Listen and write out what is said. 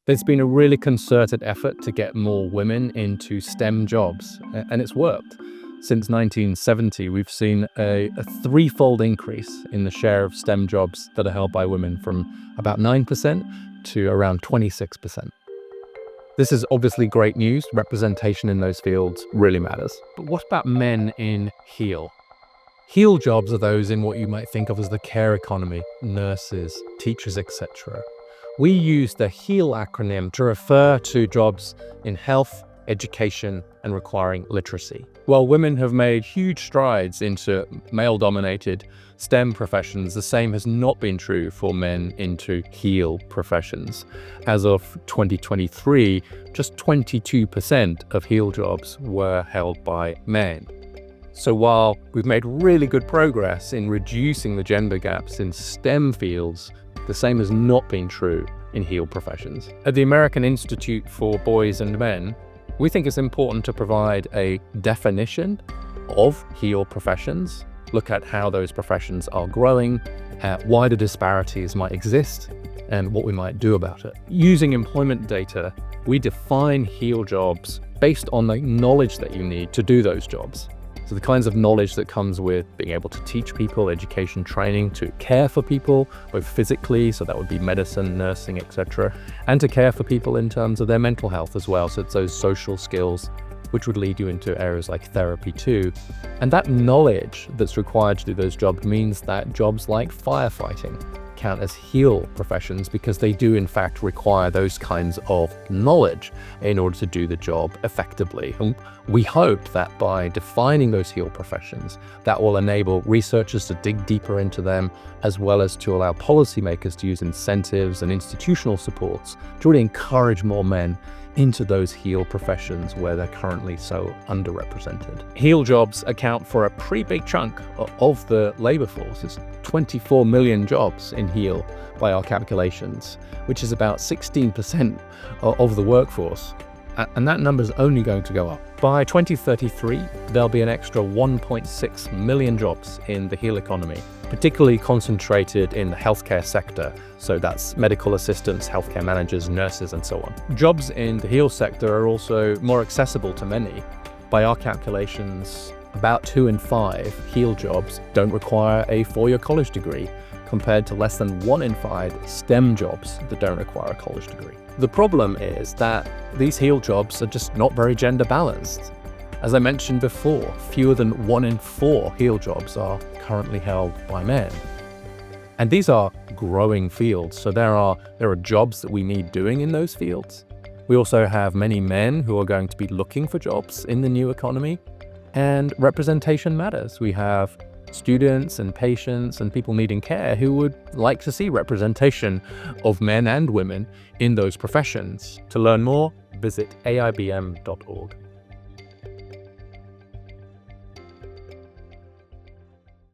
There's been a really concerted effort to get more women into STEM jobs, and it's worked. Since 1970, we've seen a threefold increase in the share of STEM jobs that are held by women, from about 9% to around 26%. This is obviously great news. Representation in those fields really matters. But what about men in HEAL? HEAL jobs are those in what you might think of as the care economy: nurses, teachers, etc. We use the HEAL acronym to refer to jobs in health, education, and requiring literacy. While women have made huge strides into male-dominated STEM professions, the same has not been true for men into HEAL professions. As of 2023, just 22% of HEAL jobs were held by men. So while we've made really good progress in reducing the gender gaps in STEM fields, the same has not been true in HEAL professions. At the American Institute for Boys and Men, we think it's important to provide a definition of HEAL professions, look at how those professions are growing, why the disparities might exist, and what we might do about it. Using employment data, we define HEAL jobs based on the knowledge that you need to do those jobs. So the kinds of knowledge that comes with being able to teach people, education, training, to care for people, both physically, so that would be medicine, nursing, etc., and to care for people in terms of their mental health as well. So it's those social skills which would lead you into areas like therapy too. And that knowledge that's required to do those jobs means that jobs like firefighting count as HEAL professions, because they do in fact require those kinds of knowledge in order to do the job effectively. And we hope that by defining those HEAL professions, that will enable researchers to dig deeper into them, as well as to allow policymakers to use incentives and institutional supports to really encourage more men into those HEAL professions where they're currently so underrepresented. HEAL jobs account for a pretty big chunk of the labor force. It's 24 million jobs in HEAL by our calculations, which is about 16% of the workforce. And that number is only going to go up. By 2033, there'll be an extra 1.6 million jobs in the HEAL economy, particularly concentrated in the healthcare sector. So that's medical assistants, healthcare managers, nurses, and so on. Jobs in the HEAL sector are also more accessible to many. By our calculations, about 2 in 5 HEAL jobs don't require a 4-year college degree, compared to less than 1 in 5 STEM jobs that don't require a college degree. The problem is that these HEAL jobs are just not very gender balanced. As I mentioned before, fewer than 1 in 4 HEAL jobs are currently held by men. And these are growing fields, so there are jobs that we need doing in those fields. We also have many men who are going to be looking for jobs in the new economy, and representation matters. We have students and patients and people needing care who would like to see representation of men and women in those professions. To learn more, visit aibm.org.